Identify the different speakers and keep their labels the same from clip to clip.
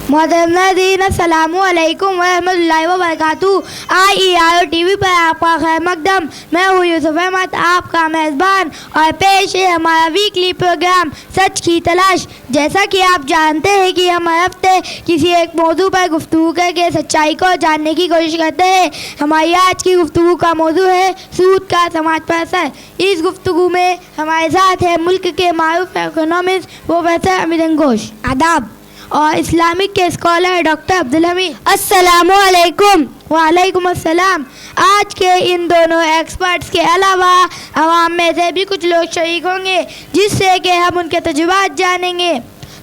Speaker 1: मोहतरम नाज़रीन, अस्सलामु अलैकुम वरहमतुल्लाहि वबरकातुहू। IERO TV पर आपका खैर मकदम। मैं हूँ यूसुफ अहमद, आपका मेज़बान, और पेश है हमारा वीकली प्रोग्राम सच की तलाश। जैसा कि आप जानते हैं कि हम हर हफ्ते किसी एक मौजू पर गुफ्तगू करके सच्चाई को जानने की कोशिश करते हैं। हमारी आज की गुफ्तगू का मौजू है सूद का समाज पर असर। इस गुफ्तगू में हमारे साथ है मुल्क के मारूफ इकोनॉमिस्ट प्रोफेसर अमीर घोष आदाब, और इस्लामिक के स्कॉलर डॉक्टर अब्दुल हमीद। अस्सलामु अलैकुम। वालेकुम अस्सलाम। आज के इन दोनों एक्सपर्ट्स के अलावा आवाम में से भी कुछ लोग शरीक होंगे, जिससे कि हम उनके तजुर्बात जानेंगे।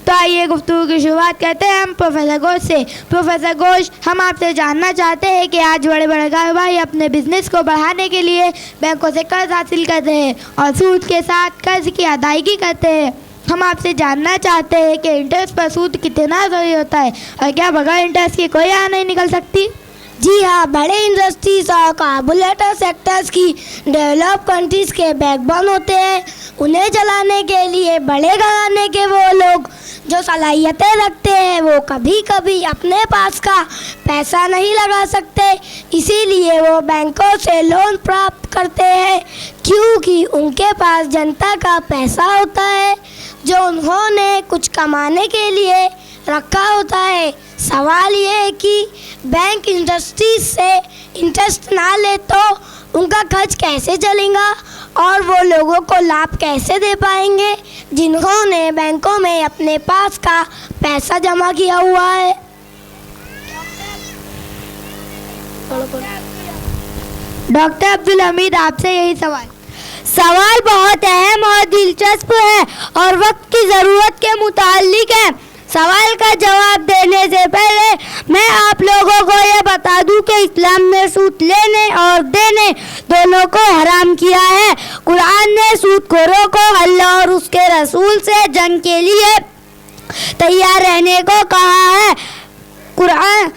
Speaker 1: तो आइए गुफ्तगू की शुरुआत करते हैं हम प्रोफेसर घोष से। प्रोफेसर घोष, हम आपसे जानना चाहते हैं कि आज बड़े बड़े कारोबारी अपने बिजनेस को बढ़ाने के लिए बैंकों से कर्ज हासिल करते हैं और सूद के साथ कर्ज की अदायगी करते हैं। हम आपसे जानना चाहते हैं कि इंटरेस्ट पर सूद कितना ज़रूरी होता है और क्या बगैर इंटरेस्ट की कोई यहाँ नहीं निकल सकती?
Speaker 2: जी हाँ, बड़े इंडस्ट्रीज और कार्बोरेटर सेक्टर्स की डेवलप कंट्रीज के बैकबोन होते हैं। उन्हें चलाने के लिए बड़े घराने के वो लोग जो सलाहियतें रखते हैं वो कभी कभी अपने पास का पैसा नहीं लगा सकते, इसीलिए वो बैंकों से लोन प्राप्त करते हैं, क्योंकि उनके पास जनता का पैसा होता है जो उन्होंने कुछ कमाने के लिए रखा होता है। सवाल ये है कि बैंक इंडस्ट्रीज से इंटरेस्ट ना ले तो उनका खर्च कैसे चलेगा और वो लोगों को लाभ कैसे दे पाएंगे जिन्होंने बैंकों में अपने पास का पैसा जमा किया हुआ है।
Speaker 1: डॉक्टर अब्दुल हमीद, आपसे यही
Speaker 2: सवाल बहुत अहम और दिलचस्प है और वक्त की ज़रूरत के मुताल्लिक है। सवाल का जवाब देने से पहले मैं आप लोगों को ये बता दूं कि इस्लाम ने सूद लेने और देने दोनों को हराम किया है। कुरान ने सूदखोरों को अल्लाह और उसके रसूल से जंग के लिए तैयार रहने को कहा है। कुरान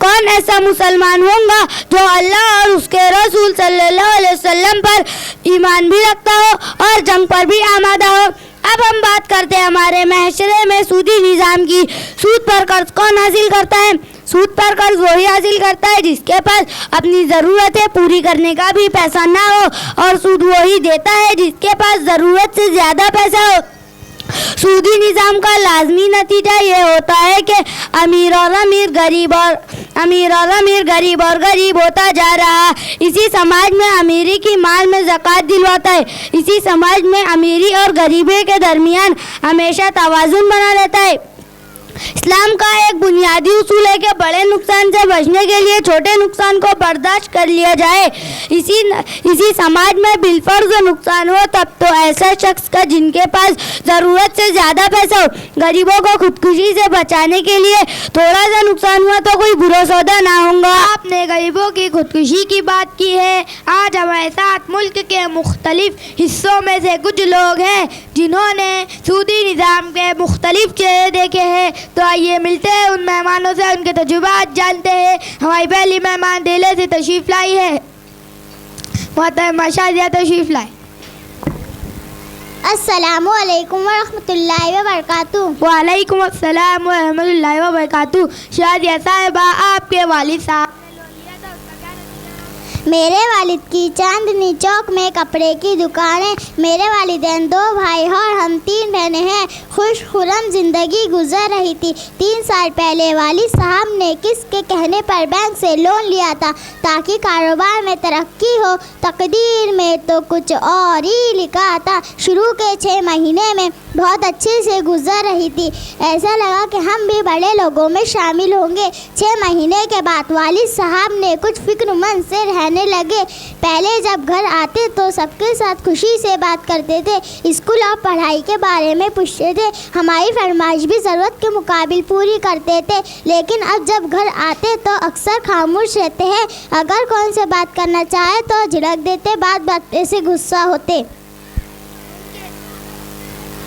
Speaker 2: कौन ऐसा मुसलमान होगा जो अल्लाह और उसके रसूल सल्लल्लाहु अलैहि वसल्लम पर ईमान भी रखता हो और जंग पर भी आमादा हो। अब हम बात करते हैं हमारे महशरे में सूदी निज़ाम की। सूद पर कर्ज कौन हासिल करता है? सूद पर कर्ज वही हासिल करता है जिसके पास अपनी ज़रूरतें पूरी करने का भी पैसा ना हो, और सूद वही देता है जिसके पास ज़रूरत से ज़्यादा पैसा हो। सूदी निज़ाम का लाजमी नतीजा ये होता है कि अमीर और अमीर गरीब और गरीब होता जा रहा। इसी समाज में अमीरी की माल में ज़कात दिलवाता है। इसी समाज में अमीरी और गरीबी के दरमियान हमेशा तवाज़ुन बना रहता है। इस्लाम का एक बुनियादी उसूल है कि बड़े नुकसान से बचने के लिए छोटे नुकसान को बर्दाश्त कर लिया जाए। इसी समाज में बिलफर्ज नुकसान हो तब तो ऐसा शख्स का जिनके पास ज़रूरत से ज़्यादा पैसा हो, गरीबों को खुदकुशी से बचाने के लिए थोड़ा सा नुकसान हुआ तो कोई बुरा सौदा ना होगा।
Speaker 1: आपने गरीबों की खुदकुशी की बात की है। आज हमारे साथ मुल्क के मुख्तलिफ हिस्सों में से कुछ लोग हैं जिन्होंने सूदी निज़ाम के मुख्तलिफ चेहरे देखे हैं। तो आइए मिलते हैं उन मेहमानों से, उनके तजुर्बात जानते हैं। हमारी पहली मेहमान दिल्ली से तशरीफ़ लाई है, मोहतरमा शादिया तशरीफ़ लाई।
Speaker 3: अस्सलामु अलैकुम वरहमतुल्लाहि वबरकातुहू।
Speaker 1: वालेकुम अस्सलाम वरहमतुल्लाहि वबरकातुहू। शादिया साहिबा, आपके वालिद साहब
Speaker 3: मेरे वालिद की चांदनी चौक में कपड़े की दुकान है। मेरे वालिदैन 2 भाई और हम 3 बहनें हैं। खुश खुर्रम ज़िंदगी गुजर रही थी। 3 साल पहले वालिद साहब ने किसके कहने पर बैंक से लोन लिया था ताकि कारोबार में तरक्की हो। तकदीर में तो कुछ और ही लिखा था। शुरू के 6 महीने में बहुत अच्छे से गुजर रही थी। ऐसा लगा कि हम भी बड़े लोगों में शामिल होंगे। 6 महीने के बाद वालिद साहब ने कुछ फिक्रमंद से रहने लगे। पहले जब घर आते तो सबके साथ खुशी से बात करते थे, स्कूल और पढ़ाई के बारे में पूछते थे, हमारी फरमाइश भी ज़रूरत के मुकाबिल पूरी करते थे। लेकिन अब जब घर आते तो अक्सर खामोश रहते हैं। अगर कौन से बात करना चाहे तो झिड़क देते, बात बात से गुस्सा होते।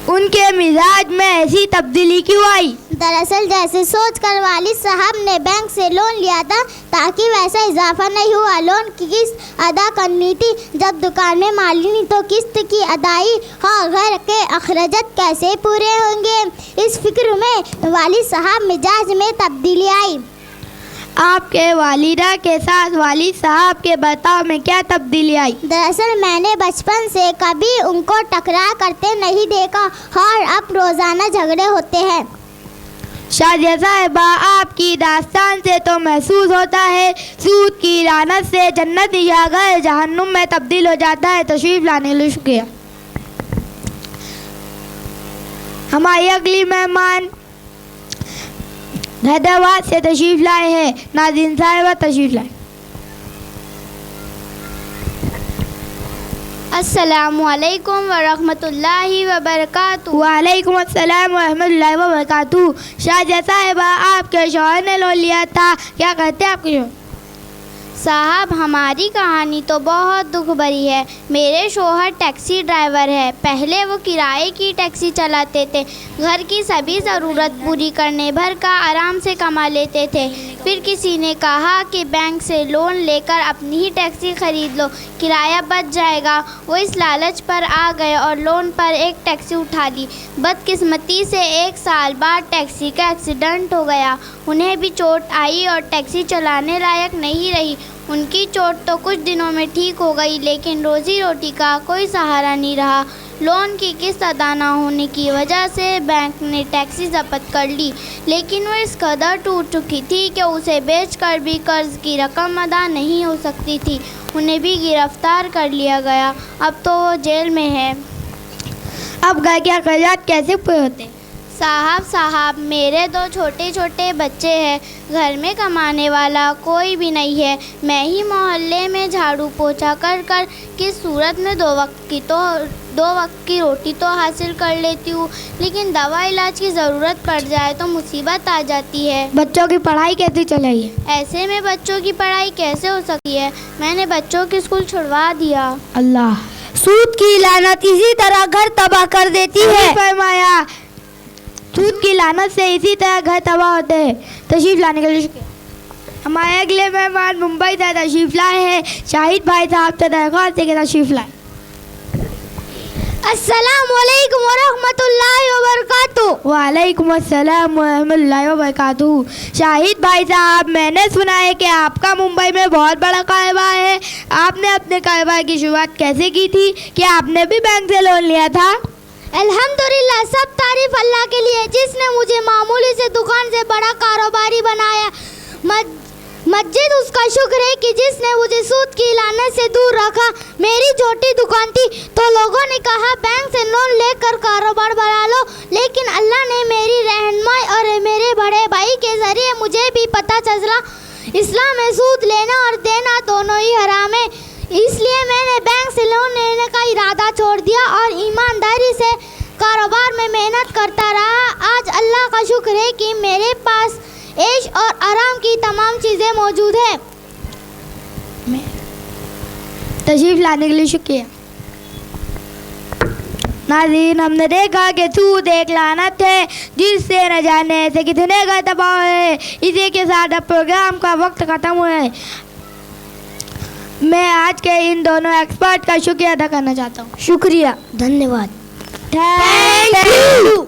Speaker 1: उनके मिजाज में ऐसी तब्दीली क्यों आई?
Speaker 3: दरअसल जैसे सोच कर वालिद साहब ने बैंक से लोन लिया था, ताकि वैसा इजाफा नहीं हुआ। लोन की किस्त अदा करनी थी, जब दुकान में माल नहीं तो किस्त की अदाई और घर के अखराजात कैसे पूरे होंगे। इस फिक्र में वालिद साहब मिजाज में तब्दीली आई।
Speaker 1: आपके वालिदा के साथ वालिद साहब के बर्ताव में क्या तब्दीली आई?
Speaker 3: दरअसल मैंने बचपन से कभी उनको टकरार करते नहीं देखा और अब रोज़ाना झगड़े होते हैं।
Speaker 1: शाजिया साहिबा, आपकी दास्तान से तो महसूस होता है सूद की लानत से जन्नत या घर जहन्नुम में तब्दील हो जाता है। तशरीफ लाने के लिए शुक्रिया। हमारी अगली मेहमान हैदराबाद से तशरीफ लाए हैं। नाज़रीन साहिबा तशरीफ लाए।
Speaker 3: अस्सलामुअलैकुम वरहमतुल्लाहि वबरकातुहू।
Speaker 1: वालेकुम अस्सलाम वरहमतुल्लाहि वबरकातुहू। शाजिया साहिबा, आपके शौहर ने लोन लिया था, क्या कहते हैं आपके शौहर?
Speaker 3: साहब, हमारी कहानी तो बहुत दुख भरी है। मेरे शोहर टैक्सी ड्राइवर है। पहले वो किराए की टैक्सी चलाते थे, घर की सभी ज़रूरत पूरी करने भर का आराम से कमा लेते थे। फिर किसी ने कहा कि बैंक से लोन लेकर अपनी ही टैक्सी ख़रीद लो, किराया बच जाएगा। वो इस लालच पर आ गए और लोन पर एक टैक्सी उठा ली। बदकिस्मती से 1 साल बाद टैक्सी का एक्सीडेंट हो गया। उन्हें भी चोट आई और टैक्सी चलाने लायक नहीं रही। उनकी चोट तो कुछ दिनों में ठीक हो गई, लेकिन रोज़ी रोटी का कोई सहारा नहीं रहा। लोन की किस्त अदा न होने की वजह से बैंक ने टैक्सी जब्त कर ली, लेकिन वो इस कदर टूट चुकी थी कि उसे बेचकर भी कर्ज की रकम अदा नहीं हो सकती थी। उन्हें भी गिरफ्तार कर लिया गया। अब तो वो जेल में है।
Speaker 1: अब घर के अखराजात कैसे पूरे होते?
Speaker 3: साहब मेरे 2 छोटे छोटे बच्चे हैं। घर में कमाने वाला कोई भी नहीं है। मैं ही मोहल्ले में झाड़ू पोछा कर कर किस सूरत में 2 वक्त की रोटी तो हासिल कर लेती हूँ, लेकिन दवा इलाज की ज़रूरत पड़ जाए तो मुसीबत आ जाती है।
Speaker 1: बच्चों की पढ़ाई कैसे चल रही है?
Speaker 3: ऐसे में बच्चों की पढ़ाई कैसे हो सकती है? मैंने बच्चों की स्कूल छुड़वा दिया।
Speaker 1: अल्लाह,
Speaker 2: सूद की लानत इसी तरह घर तबाह कर देती है।
Speaker 1: फरमाया, सूद की लानत से इसी तरह घर तबाह होते हैं। तशरीफ लाने के लिए शुक्रिया। हमारे अगले मेहमान मुंबई से तशरीफ लाए हैं। शाहिद भाई साहब से दरख्वास्त है कि तशरीफ लाए।
Speaker 2: अस्सलामुअलैकुम वरहमतुल्लाहि वबरकातुहू।
Speaker 1: वालेकुम अस्सलाम वरहमतुल्लाहि वबरकातुहू। शाहिद भाई साहब, मैंने सुना है कि आपका मुंबई में बहुत बड़ा कारोबार है। आपने अपने कारोबार की शुरुआत कैसे की थी? क्या आपने भी बैंक से लोन लिया था?
Speaker 3: अल्हम्दुलिल्लाह, सब तारीफ अल्लाह के लिए जिसने मुझे मामूली से दुकान से बड़ा कारोबारी बनाया। मस्जिद उसका शुक्र है कि जिसने मुझे सूद की लानत से दूर रखा। मेरी छोटी दुकान थी तो लोगों ने कहा बैंक से लोन लेकर कारोबार बढ़ा लो, लेकिन अल्लाह ने मेरी रहनुमाई और मेरे बड़े भाई के ज़रिए मुझे भी पता चला इस्लाम में सूद लेना और देना दोनों ही हराम है। इसलिए मैंने बैंक से लोन लेने का इरादा छोड़ दिया और ईमानदारी से कारोबार में मेहनत करता रहा। आज अल्लाह का शुक्र है कि मेरे पास ऐश और आराम की तमाम चीज़ें मौजूद है।
Speaker 1: तशरीफ लाने के लिए शुक्रिया। नाज़रीन, हमने देखा कि सूद एक लानत है जिससे न जाने ऐसे कितने घर तबाह है। इसी के साथ अब प्रोग्राम का वक्त ख़त्म हुआ है। मैं आज के इन दोनों एक्सपर्ट का शुक्रिया अदा करना चाहता हूँ।
Speaker 2: शुक्रिया, धन्यवाद,
Speaker 1: थैंक यू।